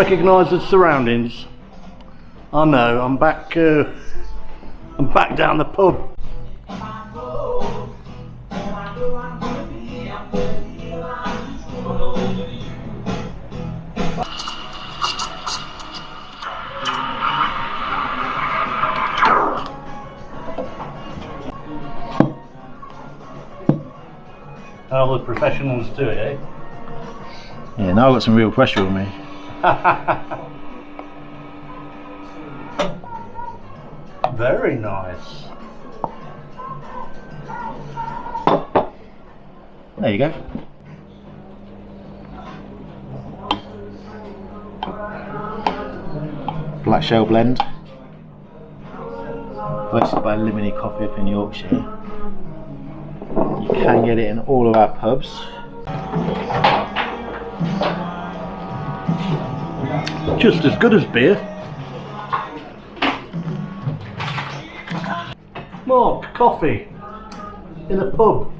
recognise the surroundings. I know, I'm back down the pub. How the professionals do it, eh? Yeah, now I've got some real pressure on me. Very nice. There you go. Black Shell blend. Roasted by Limini Coffee up in Yorkshire. You can get it in all of our pubs. Just as good as beer. Mark, coffee in a pub.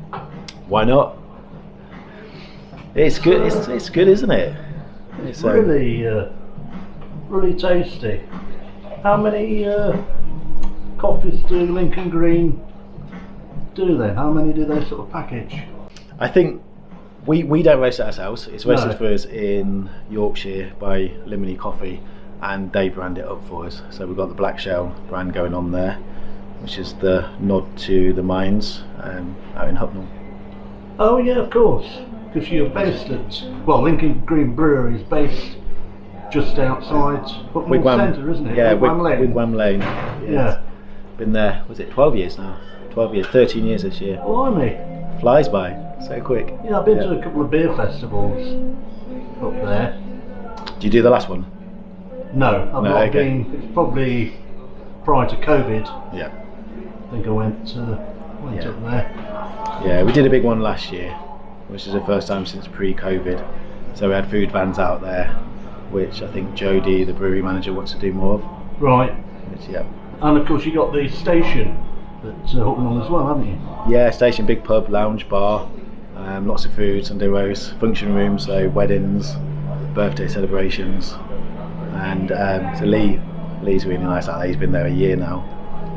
Why not? It's good. It's good, isn't it? It's really, really tasty. How many coffees do Lincoln Green do then? How many do they sort of package? I think we don't roast it ourselves. It's roasted for us in Yorkshire by Limini Coffee, and they brand it up for us. So we've got the Black Shell brand going on there, which is the nod to the mines out in Hucknall. Oh yeah, of course, because you're based at, well, Lincoln Green Brewery is based just outside Hucknall Centre, isn't it? Yeah, Wigwam Lane. Yeah. Been there, was it 12 years now? 12 years, 13 years this year. Blimey. Flies by, so quick. Yeah, I've been to a couple of beer festivals up there. Did you do the last one? No, I've not been. It's probably prior to COVID. Yeah. I think I went up there. Yeah, we did a big one last year, which is the first time since pre-COVID. So we had food vans out there, which I think Jody, the brewery manager, wants to do more of. Right. Which, yeah. And of course you got the station at Hucknall as well, haven't you? Yeah, station, big pub, lounge, bar, lots of food, Sunday roast, function rooms, so weddings, birthday celebrations, and so Lee's really nice out there. He's been there a year now,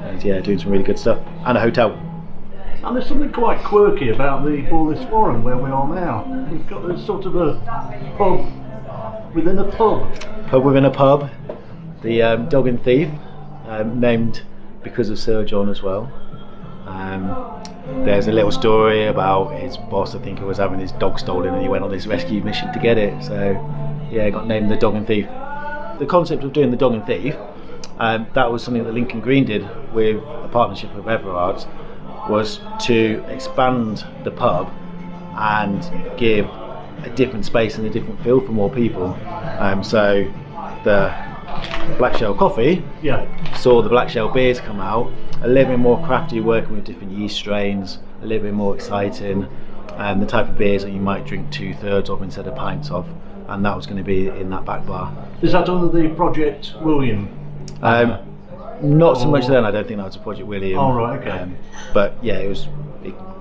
and yeah, doing some really good stuff, and a hotel. And there's something quite quirky about the Borlase Warren where we are now. We've got this sort of a pub within a pub. Pub within a pub. The Dog and Thief, named because of Sir John as well. There's a little story about his boss, I think, who was having his dog stolen, and he went on this rescue mission to get it. So yeah, it got named the Dog and Thief. The concept of doing the Dog and Thief, that was something that Lincoln Green did with a partnership with Everard's, was to expand the pub and give a different space and a different feel for more people. So the Black Shell Coffee saw the Black Shell beers come out, a little bit more crafty, working with different yeast strains, a little bit more exciting, and the type of beers that you might drink 2/3 of instead of pints of, and that was going to be in that back bar. Is that under the Project William? Not so much then. I don't think that was a Project William. Oh right, okay. But yeah, it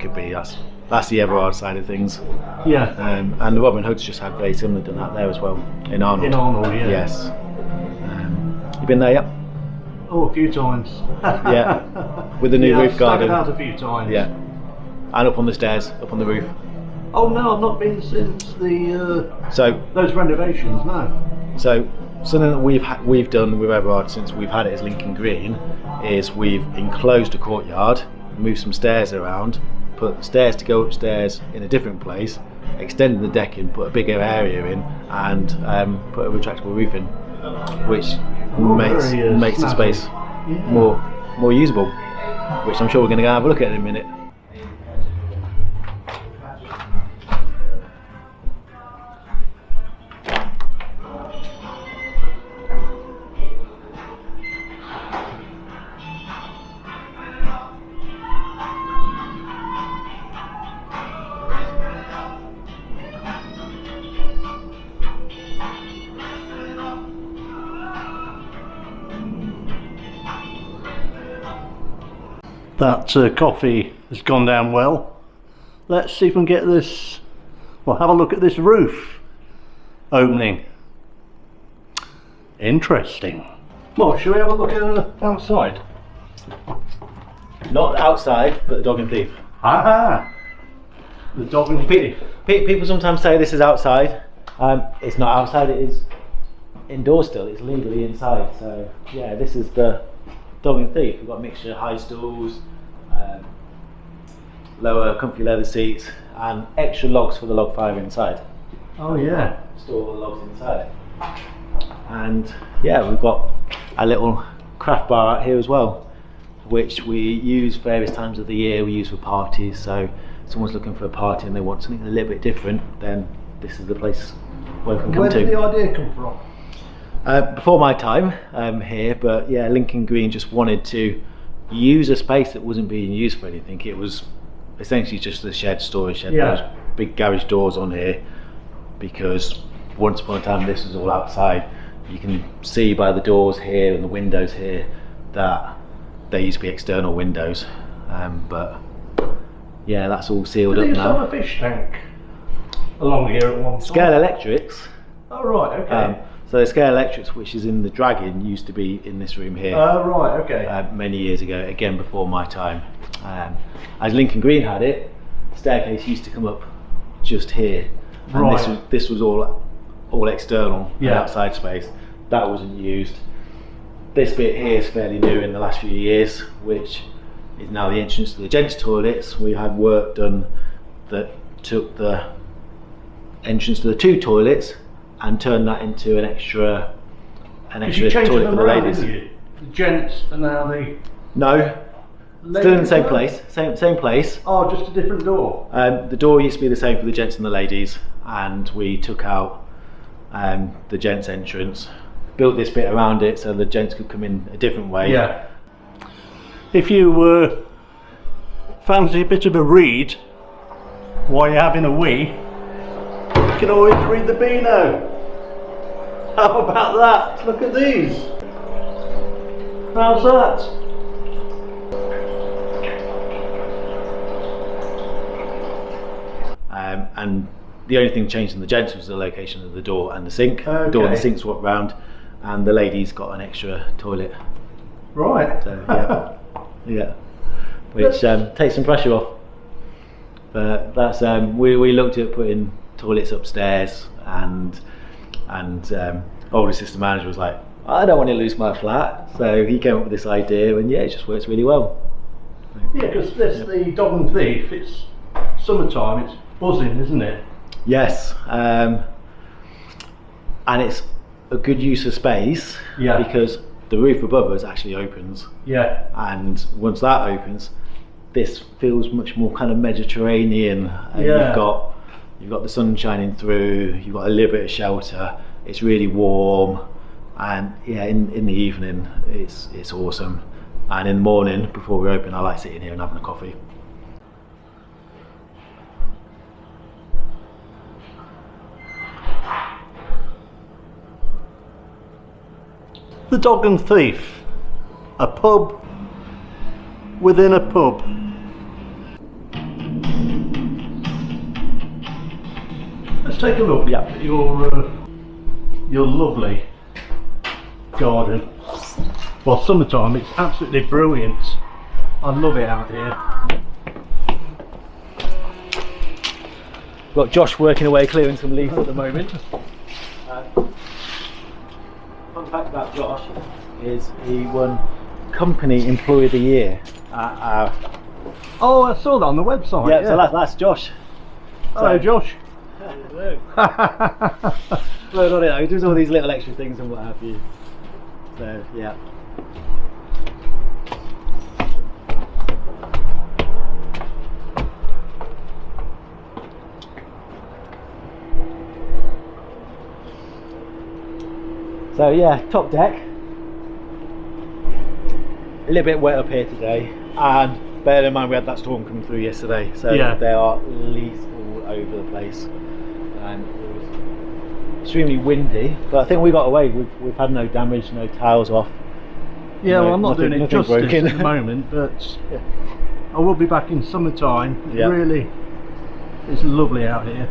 could be. That's the Everard side of things. Yeah. And the Robin Hood's just had very similar done that there as well in Arnold. In Arnold, yeah. Yes. You been there yet? Oh, a few times. Yeah. With the new roof garden. I've out a few times. Yeah. And up on the stairs, up on the roof. Oh no, I've not been since those renovations. No. So something that we've done with Everard since we've had it as Lincoln Green is we've enclosed a courtyard, moved some stairs around, put stairs to go upstairs in a different place, extended the decking, put a bigger area in, and put a retractable roof in, which makes the space more usable, which I'm sure we're going to go have a look at in a minute. That coffee has gone down well. Let's see if we can get this, well, have a look at this roof opening. Interesting. Well, shall we have a look at outside? Not outside, but the dog and thief. Ah, the dog and thief. People sometimes say this is outside. It's not outside, it is indoors still, it's legally inside. So yeah, this is the dog and thief. We've got a mixture of high stools, lower comfy leather seats, and extra logs for the log fire inside. Oh yeah. Store all the logs inside. And yeah, we've got a little craft bar out here as well, which we use various times of the year. We use for parties, so if someone's looking for a party and they want something a little bit different, then this is the place where we can come Where to. did the idea come from? Before my time here, but yeah, Lincoln Green just wanted to use a space that wasn't being used for anything. It was essentially just a shed, storage shed. Yeah. There was big garage doors on here because once upon a time this was all outside. You can see by the doors here and the windows here that they used to be external windows, but yeah, that's all sealed up Did now. you have a fish tank along here at one time? Scale Electrics. Oh right, okay. So the Scale Electrics, which is in the Dragon, used to be in this room here. Oh right, okay. Many years ago, again before my time. As Lincoln Green had it, the staircase used to come up just here, and Right. this was all external and Yeah. outside space. That wasn't used. This bit here is fairly new in the last few years, which is now the entrance to the gents' toilets. We had work done that took the entrance to the two toilets and turned that into an extra You changed toilet them for the around, ladies. didn't you? The gents and now the No, still in the same place. Same place. Oh, just a different door. The door used to be the same for the gents and the ladies, and we took out the gents' entrance, built this bit around it so the gents could come in a different way. Yeah. If you fancy a bit of a read while you're having a wee, you can always read the Beano. How about that? Look at these. How's that? And the only thing changed in the gents was the location of the door and the sink. The door and the sink swapped round, and the ladies got an extra toilet. Right. So yeah, which takes some pressure off. But that's we looked at putting toilets upstairs, and older assistant manager was like, I don't want to lose my flat, so he came up with this idea, and yeah, it just works really well. Yeah, because this the dog and thief. It's summertime. It's buzzing, isn't it? Yes, and it's a good use of space. Yeah. Because the roof above us actually opens. Yeah. And once that opens, this feels much more kind of Mediterranean. And Yeah. you've got the sun shining through. You've got a little bit of shelter. It's really warm, and yeah, in the evening it's awesome. And in the morning before we open, I like sitting here and having a coffee. The Dog and Thief, a pub within a pub. Let's take a look at your lovely garden. Well, summertime, it's absolutely brilliant. I love it out here. Got Josh working away clearing some leaves at the moment. Fun fact about Josh is he won Company Employee of the Year at our... Oh, I saw that on the website. Yeah, so that's Josh. Hello, Josh. Hello. Well, on it, he does all these little extra things and what have you. So, yeah. So yeah, top deck. A little bit wet up here today, and bear in mind we had that storm coming through yesterday, so Yeah. there are leaves all over the place, and it was extremely windy. But I think we got away. We've had no damage, no tiles off. Yeah, No, well, I'm not nothing- doing it nothing justice broken. at the moment, but Yeah. I will be back in summertime. Yeah. Really, it's lovely out here.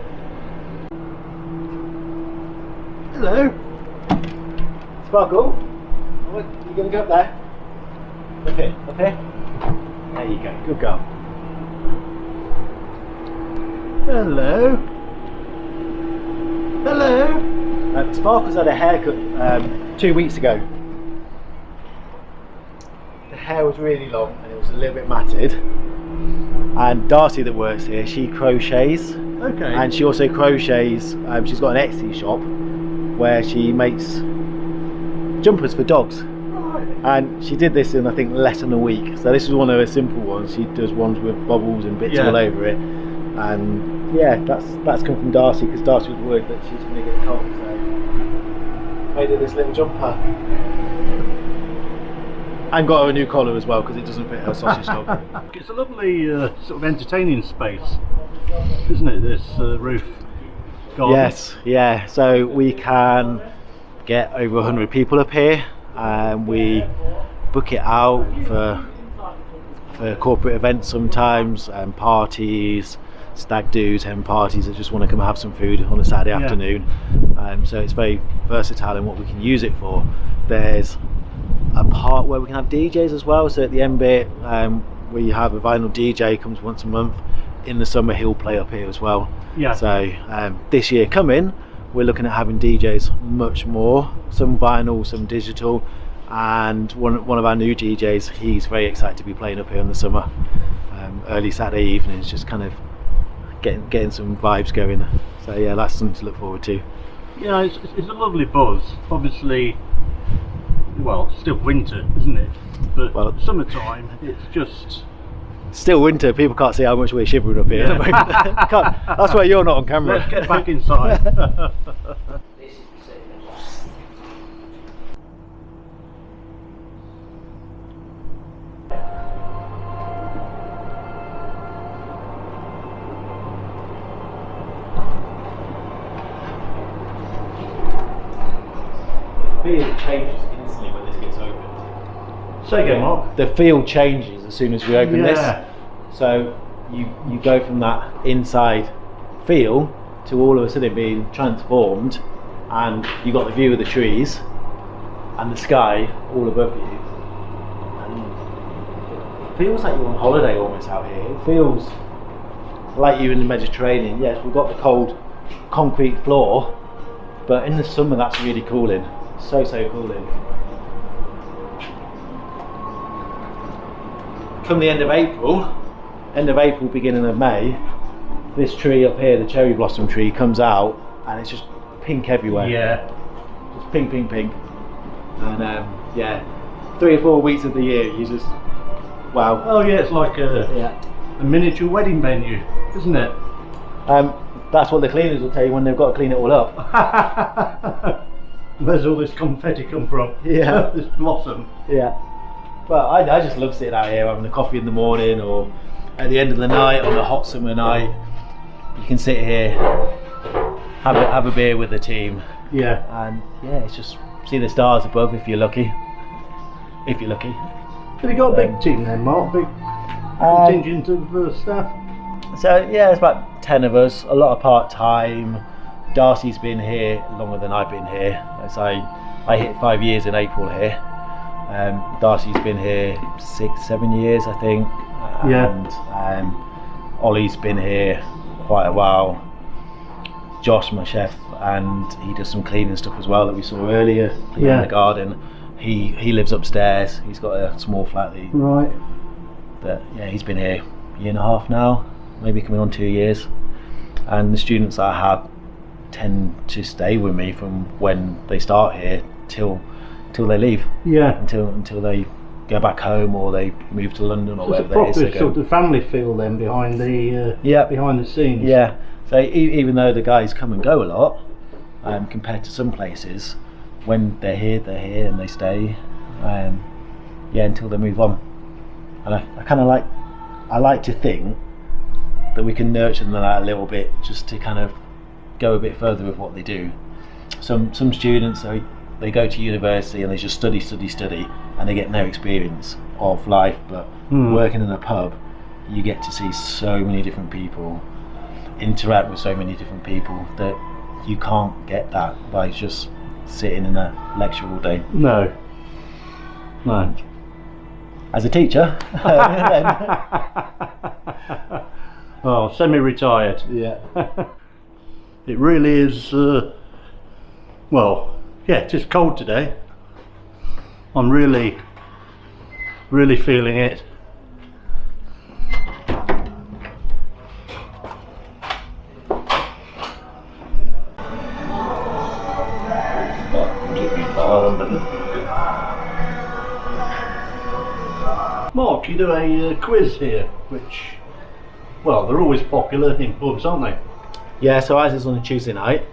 Sparkle, you're going to go up there. Up here, up here. There you go, good girl. Hello. Hello. Sparkle's had a haircut 2 weeks ago. The hair was really long and it was a little bit matted. And Darcy that works here, she crochets. Okay. And she also crochets, she's got an Etsy shop where she makes jumpers for dogs. Right. And she did this in I think less than a week. So this is one of her simple ones. She does ones with bubbles and bits all over it. And yeah, that's come from Darcy, because Darcy was worried that she's going to get cold, so made her this little jumper. And got her a new collar as well, because it doesn't fit her sausage dog. It's a lovely sort of entertaining space, isn't it, this roof garden? Yes, yeah, so we can get over 100 people up here, and we book it out for corporate events sometimes, and parties, stag do's, hen parties that just want to come and have some food on a Saturday afternoon. So it's very versatile in what we can use it for. There's a part where we can have DJs as well, so at the end bit we have a vinyl DJ, comes once a month. In the summer he'll play up here as well. So this year coming we're looking at having DJs much more, some vinyl, some digital, and one of our new DJs, he's very excited to be playing up here in the summer, early Saturday evenings, just kind of getting some vibes going. So yeah, that's something to look forward to. Yeah, it's a lovely buzz. Obviously, well, it's still winter, isn't it? But summertime, it's just... Still winter, people can't see how much we're shivering up here at the moment. That's why you're not on camera. Let's get back inside. The field changes instantly when this gets opened. Say again, Mark. The field changes as soon as we open this. So you go from that inside feel to all of a sudden being transformed, and you got the view of the trees and the sky all above you. And it feels like you're on holiday almost out here. It feels like you're in the Mediterranean. Yes, we've got the cold concrete floor, but in the summer that's really cooling. So cooling. Come the end of April, beginning of May, this tree up here, the cherry blossom tree, comes out and it's just pink everywhere. Yeah. Just pink. And yeah, 3 or 4 weeks of the year, you just, wow. Oh yeah, it's like a miniature wedding venue, isn't it? That's what the cleaners will tell you when they've got to clean it all up. Where's all this confetti come from? Yeah. This blossom. Yeah. But I just love sitting out here having a coffee in the morning, or at the end of the night on a hot summer night. You can sit here, have a beer with the team. Yeah. And yeah, it's just see the stars above if you're lucky. If you're lucky. Have you got a big team then, Mark? Big contingent of staff? So yeah, it's about 10 of us, a lot of part-time. Darcy's been here longer than I've been here. As I hit 5 years in April here. Darcy's been here 6-7 years, I think. And Ollie's been here quite a while. Josh, my chef, and he does some cleaning stuff as well that we saw earlier, cleaning the garden. He lives upstairs. He's got a small flat that he's been here a year and a half now, maybe coming on 2 years. And the students I have tend to stay with me from when they start here till they leave. Yeah. Until they go back home or they move to London or wherever it is. It's a proper sort of family feel then behind the scenes. Yeah. So even though the guys come and go a lot, compared to some places, when they're here and they stay, until they move on. And I kind of like to think that we can nurture them a little bit, just to kind of go a bit further with what they do. Some students, they go to university and they just study, and they get no experience of life. But working in a pub, you get to see so many different people, interact with so many different people, that you can't get that by just sitting in a lecture all day. No. No. As a teacher, Oh, semi-retired. yeah. It really is, well, yeah, it's just cold today. I'm really feeling it. Mark, you do a quiz here, which, well, they're always popular in pubs, aren't they? Yeah, so as it's on a Tuesday night,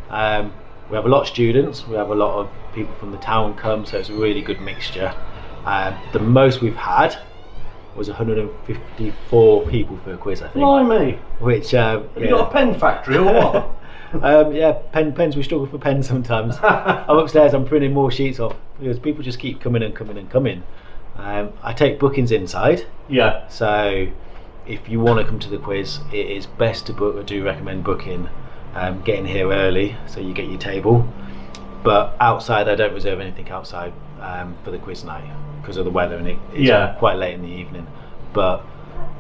we have a lot of students, we have a lot of people from the town come, so it's a really good mixture. The most we've had was 154 people for a quiz, I think. Blimey! Which, Have you got a pen factory or what? yeah, pens, we struggle for pens sometimes. I'm upstairs, I'm printing more sheets off, because people just keep coming and coming and coming. I take bookings inside. Yeah. So if you want to come to the quiz, it is best to book. I do recommend booking, getting here early so you get your table. But outside, I don't reserve anything outside for the quiz night because of the weather, and it's quite late in the evening. But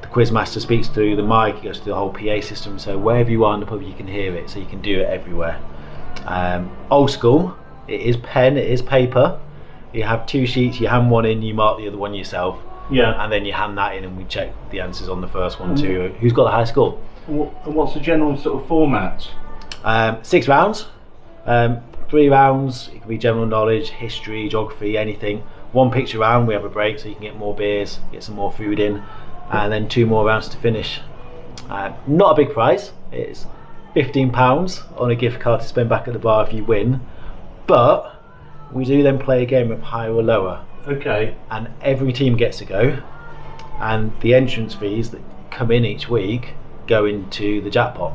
the quiz master speaks through the mic, it goes through the whole PA system, so wherever you are in the pub you can hear it, so you can do it everywhere. Old school, it is pen, it is paper. You have two sheets, you hand one in, you mark the other one yourself. Yeah. And then you hand that in and we check the answers on the first one too. Who's got the high score? And what's the general sort of format? 6 rounds. 3 rounds, it can be general knowledge, history, geography, anything. 1 picture round, we have a break so you can get more beers, get some more food in, and then 2 more rounds to finish. Not a big prize, it's £15 on a gift card to spend back at the bar if you win, but we do then play a game of higher or lower. Okay. And every team gets to go, and the entrance fees that come in each week go into the jackpot.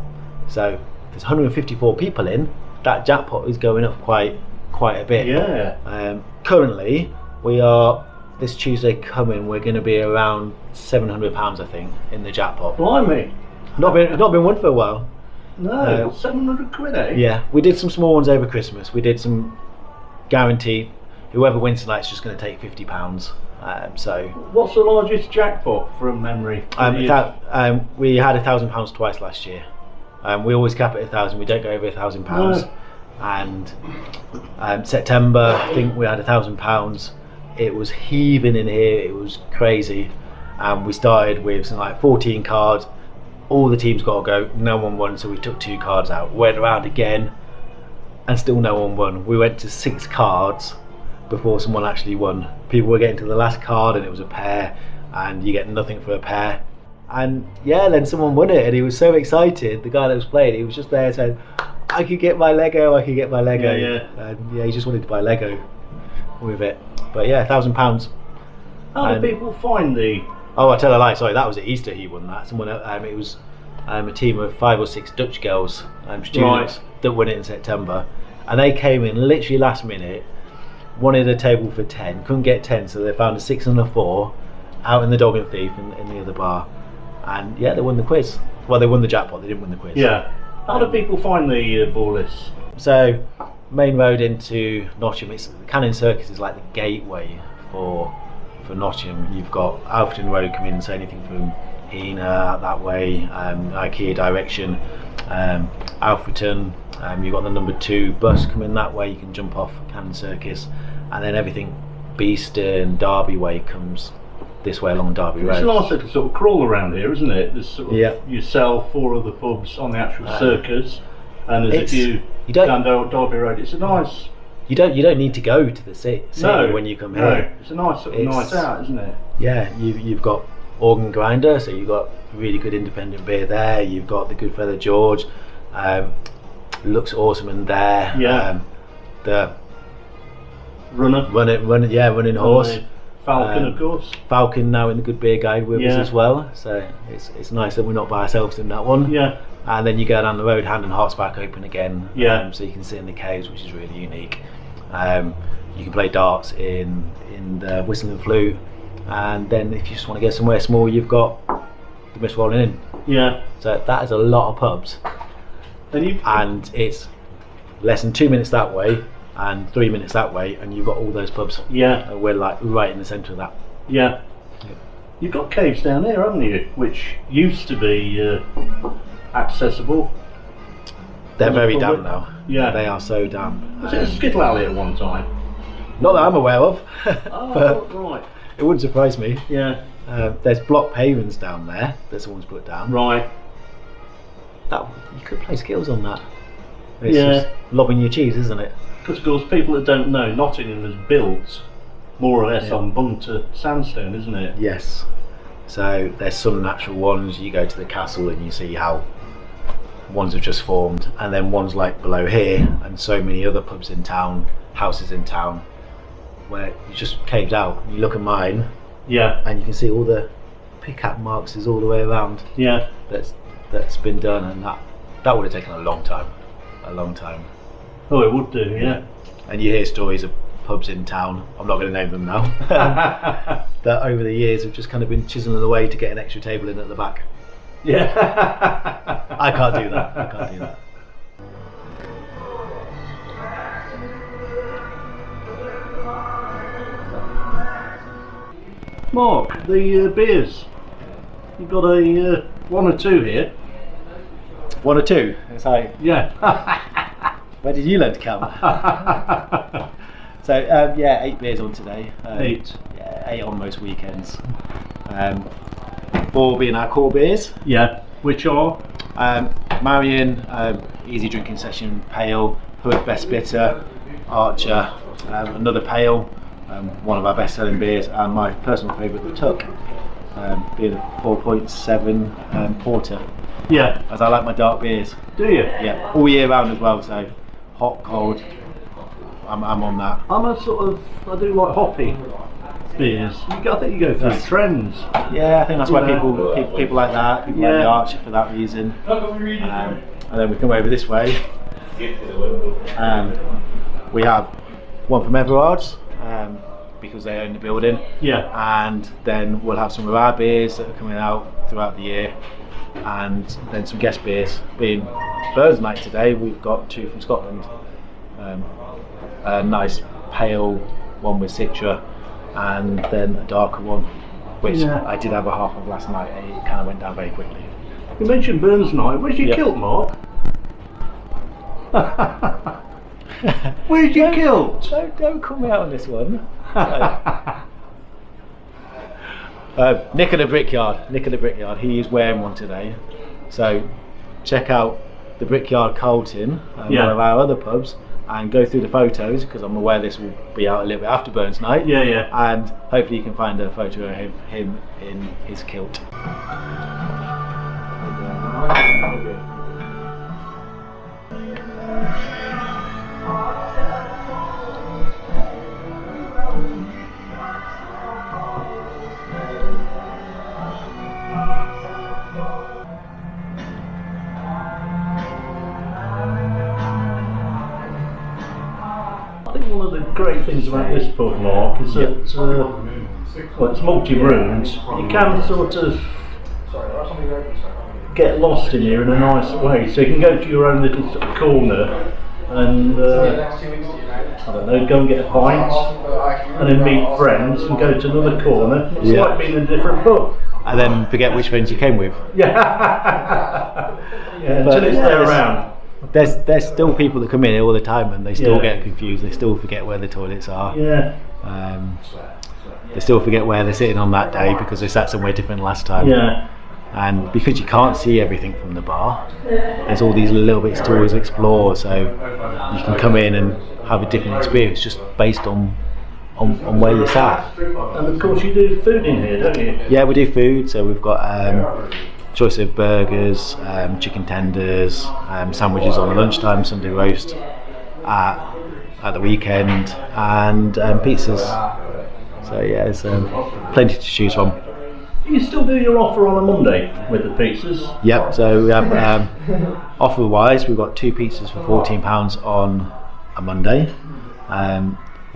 So if there's 154 people in, that jackpot is going up quite a bit. Yeah. Currently, we are, this Tuesday coming, we're going to be around £700, I think, in the jackpot. Blimey. Not been won for a while. No, 700 quid, eh? Yeah, we did some small ones over Christmas. We did some guaranteed. Whoever wins tonight's just going to take £50. So. What's the largest jackpot from memory? We had £1,000 twice last year. We always cap it at 1,000. We don't go over £1,000. No. And September, I think we had £1,000. It was heaving in here. It was crazy. We started with something like 14 cards. All the teams got to go. No one won, so we took 2 cards out. Went around again, and still no one won. We went to 6 cards before someone actually won. People were getting to the last card and it was a pair, and you get nothing for a pair. And yeah, then someone won it and he was so excited. The guy that was playing, he was just there saying, I could get my Lego, I could get my Lego. And yeah, he just wanted to buy Lego with it. But yeah, £1,000. How do people find the... Oh, I tell a lie, sorry, that was at Easter he won that. Someone, it was a team of 5 or 6 Dutch girls, students, that won it in September. And they came in literally last minute, wanted a table for 10, couldn't get 10, so they found a 6 and a 4 out in the Dog and Thief in the other bar. And yeah, they won the quiz. Well, they won the jackpot, they didn't win the quiz. Yeah. How do people find the Borlase? So, main road into Nottingham, Canning Circus is like the gateway for Nottingham. You've got Ilkeston Road coming in, so anything from Heanor out that way, IKEA direction, Alfreton. You've got the number 2 bus coming that way, you can jump off Canning Circus, and then everything Beeston, Derby way comes this way along Derby Road. It's nice little sort of crawl around here, isn't it? There's sort of, you sell 4 other pubs on the actual circus, and as if you down Derby Road, it's a nice... You don't need to go to the city when you come here. It's a nice sort of night out, isn't it? Yeah, you've got Organ Grinder, so you've got really good independent beer there. You've got the Good Feather George, looks awesome in there. Yeah. The running horse. Falcon, of course. Falcon now in the Good Beer Guide with us as well, so it's nice that we're not by ourselves in that one. Yeah. And then you go down the road, Hand and Heart's back open again. Yeah. So you can sit in the caves, which is really unique. You can play darts in the Whistle and Flute, and then if you just want to go somewhere small, you've got the Mist Rolling In. Yeah. So that is a lot of pubs, and it's less than 2 minutes that way, and 3 minutes that way, and you've got all those pubs. Yeah. We're like right in the centre of that. Yeah. You've got caves down here, haven't you? Which used to be accessible. They're very damp now. Yeah. They are so damp. Was it a skittle alley at one time? Not that I'm aware of. Oh, but right. it wouldn't surprise me. Yeah. There's block pavements down there that someone's put down. Right. That you could play skills on that. It's Yeah. just lobbing your cheese, isn't it? Because of course, people that don't know, Nottingham was built more or less Yeah. on bunter sandstone, isn't it? Yes. So there's some natural ones. You go to the castle and you see how ones have just formed, and then ones like below here, and so many other pubs in town, houses in town, where you just caved out. You look at mine, Yeah. and you can see all the pick-up marks is all the way around. Yeah. That's been done, and that would have taken a long time. Oh, it would do, yeah. And you hear stories of pubs in town, I'm not going to name them now, that over the years have just kind of been chiseling away to get an extra table in at the back. Yeah. I can't do that. Mark, the beers. You've got a one or two here. One or two? It's like, Yeah. where did you learn to count? So yeah, 8 beers on today. 8. Yeah, 8 on most weekends. 4 being our core beers. Yeah. Which are? Marion, easy drinking session, pale, Hood, best bitter, Archer, another pale, one of our best selling beers, and my personal favourite, the Tuck, being a 4.7 porter, Yeah. as I like my dark beers. Do you? Yeah, all year round as well, so hot, cold, I'm on that. I'm a sort of, I do like hoppy beers. I think you go through trends. Yeah, I think that's why Yeah. people like that, people like Yeah. the Archer for that reason. And then we come over this way, and we have one from Everard's, because they own the building. Yeah. And then we'll have some of our beers that are coming out throughout the year, and then some guest beers. Being Burns Night today, we've got 2 from Scotland, a nice pale one with Citra, and then a darker one, which Yeah. I did have a half of last night, and it kind of went down very quickly. You mentioned Burns Night. Where's your Yeah. kilt, Mark? Where's your kilt? Don't call me out on this one. Nick of the Brickyard, he is wearing one today, so check out the Brickyard Colton, Yeah. one of our other pubs, and go through the photos, because I'm aware this will be out a little bit after Burns Night. Yeah, yeah. And hopefully you can find a photo of him in his kilt. I think one of the great things about this pub, Mark, is that well, it's multi-rooms. You can sort of get lost in here in a nice way. So you can go to your own little sort of corner and I don't know, go and get a pint and then meet friends and go to another corner. It's Yeah. like being in a different pub. And then forget which friends you came with. Yeah. Yeah, until it's yeah, there there's- around. There's still people that come in here all the time, and they still Yeah. get confused. They still forget where the toilets are. Yeah. They still forget where they're sitting on that day because they sat somewhere different last time. Yeah. And because you can't see everything from the bar, there's all these little bits to always explore. So you can come in and have a different experience just based on where you're sat. And of course you do food in here, don't you? Yeah, we do food. So we've got choice of burgers, chicken tenders, sandwiches on lunchtime, Sunday roast at the weekend, and pizzas. So yeah, there's plenty to choose from. Do you still do your offer on a Monday with the pizzas? Yep, so we have offer wise, we've got 2 pizzas for £14 on a Monday.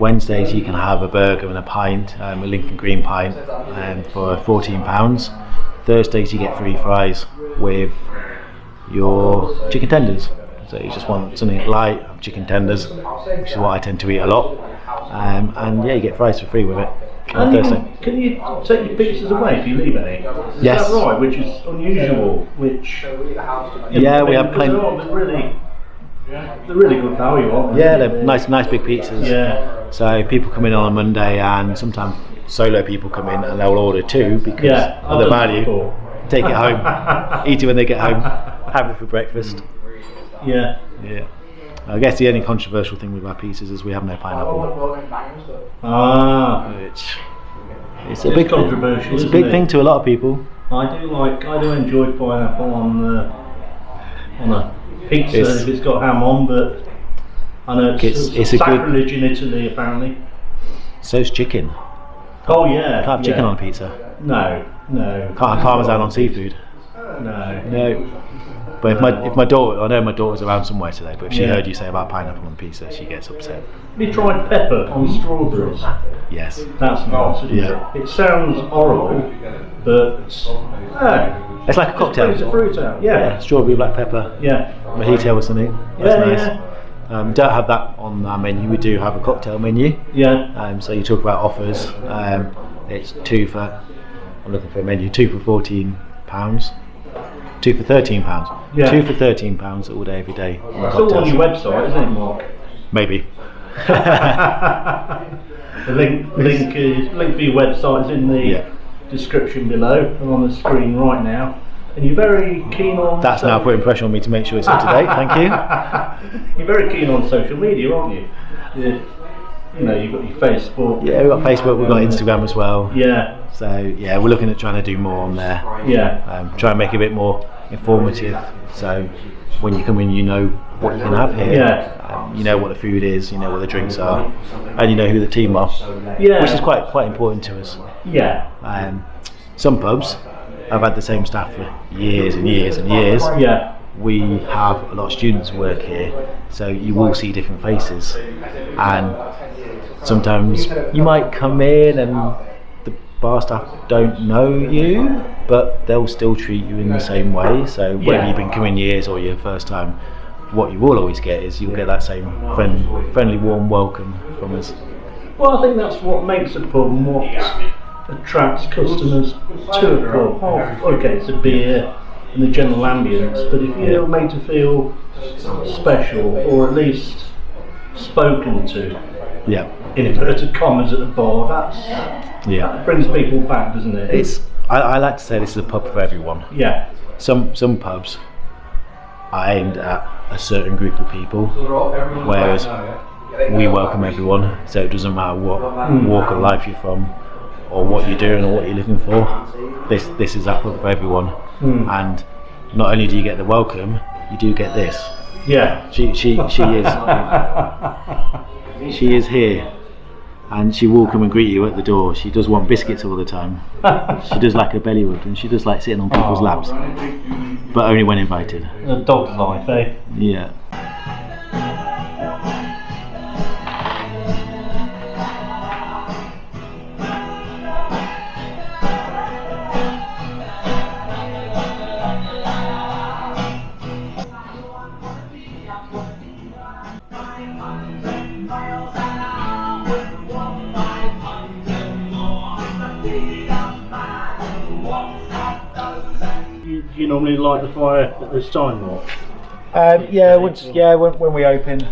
Wednesdays you can have a burger and a pint, a Lincoln Green pint, for £14. Thursdays you get free fries with your chicken tenders. So you just want something light, chicken tenders, which is what I tend to eat a lot. And yeah, you get fries for free with it on Thursday. Can you take your pizzas away if you leave any? Yes. Is that right? Which is unusual. Which Yeah, we have plenty. They're really good value, aren't they? Yeah, they're nice big pizzas. Yeah. So people come in on a Monday, and sometimes solo people come in and they'll order 2 because of the value. Take it home, eat it when they get home, have it for breakfast. Yeah. Yeah. I guess the only controversial thing with our pizzas is we have no pineapple. Which it's a big controversial. It's a big thing to a lot of people. I do enjoy pineapple on a pizza if it's got ham on, but I know it's sacrilege in Italy apparently. So's chicken. Oh yeah. Can't have chicken on a pizza. No. Can't have parmesan on seafood. No. But if my daughter, I know my daughter's around somewhere today, but if she heard you say about pineapple on pizza, she gets upset. Have you tried pepper on strawberries? Yes. That's nice, isn't it? It sounds horrible, but it's like a cocktail. It's a fruit out. Yeah. Strawberry, black pepper. Yeah. Mojito or something. That's nice. Don't have that on our menu. We do have a cocktail menu. Yeah. So you talk about offers. It's 2 for. I'm looking for a menu. 2 for £14. 2 for £13. Yeah. 2 for £13 all day, every day. It's all on your website, isn't it, Mark? Maybe. The link for your website is in the description below and on the screen right now. And you're very keen on. That's now putting pressure on me to make sure it's up to date. Thank you. You're very keen on social media, aren't you? You know, you've got your Facebook. Yeah, we've got Facebook. We've got Instagram as well. Yeah. So yeah, we're looking at trying to do more on there. Yeah. Try and make it a bit more informative. So when you come in, you know what you can have here. Yeah. You know what the food is. You know what the drinks are, and you know who the team are. Yeah. Which is quite important to us. Yeah. Some pubs have had the same staff for years and years and years. Yeah. We have a lot of students who work here, so you will see different faces, and sometimes you might come in and the bar staff don't know you, but they'll still treat you in the same way. So whether you've been coming years or your first time, what you will always get is you'll get that same friendly, warm welcome from us. Well, I think that's what makes a pub and what attracts customers to a pub. Okay, it's a beer and the general ambience, but if you're made to feel special or at least spoken to, in inverted commas at the bar, that brings people back, doesn't it? I like to say this is a pub for everyone. Yeah. Some pubs are aimed at a certain group of people, whereas we welcome everyone, so it doesn't matter what walk of life you're from or what you're doing or what you're looking for. This is that pub for everyone. And not only do you get the welcome, you do get this. Yeah. She is here, and she will come and greet you at the door. She does want biscuits all the time. She does like a belly rub, and she does like sitting on people's laps, but only when invited. A dog's life, eh? Yeah. Do you normally light the fire at this time, Mark? When we open,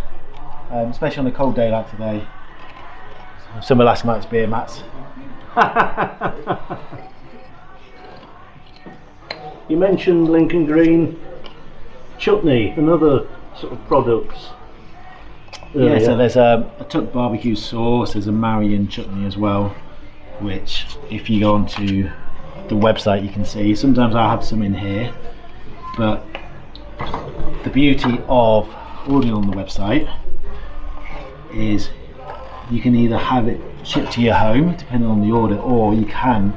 especially on a cold day like today. Some of last night's beer mats. You mentioned Lincoln Green chutney and other sort of products. Yeah, so there's a tuck barbecue sauce, there's a Marion chutney as well, which if you go onto the website you can see. Sometimes I'll have some in here, but the beauty of ordering on the website is you can either have it shipped to your home depending on the order, or you can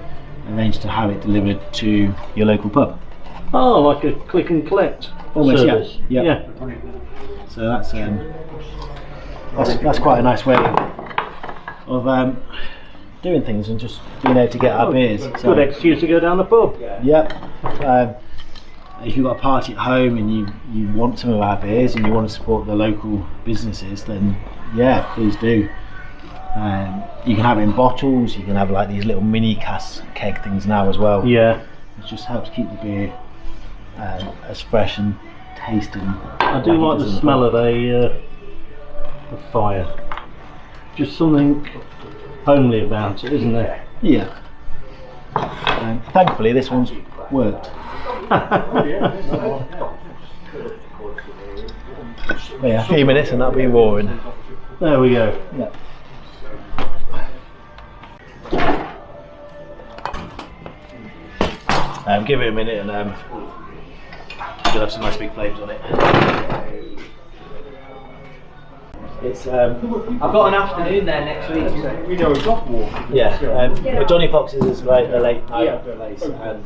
arrange to have it delivered to your local pub. Oh, like a click and collect service. Yeah. So that's quite a nice way of doing things and just being able to get our beers. Good excuse to go down the pub. Yep. if you've got a party at home and you want some of our beers and you want to support the local businesses, then yeah, please do. You can have it in bottles, you can have like these little mini cask keg things now as well. Yeah. It just helps keep the beer as fresh and tasting. I do like the smell of a fire. Just something homely about it, isn't there? Yeah. Thankfully this one's worked. But yeah, a few minutes and that'll be roaring. There we go. Yeah. Give it a minute and you'll have some nice big flames on it. It's I've got an afternoon there next week. We know a dog walk. yeah. Johnny Fox's is like the late night place and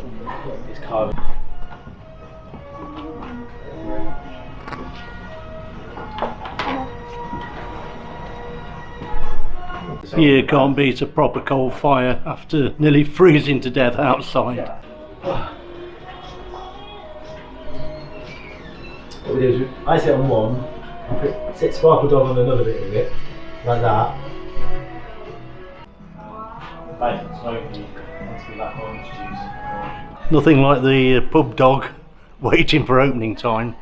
it's calm. You can't beat a proper coal fire after nearly freezing to death outside. What we do is I sit on one, I sit Sparkle Dog on another bit of it, like that. Bang, smoky, let's do that orange juice. Nothing like the pub dog waiting for opening time.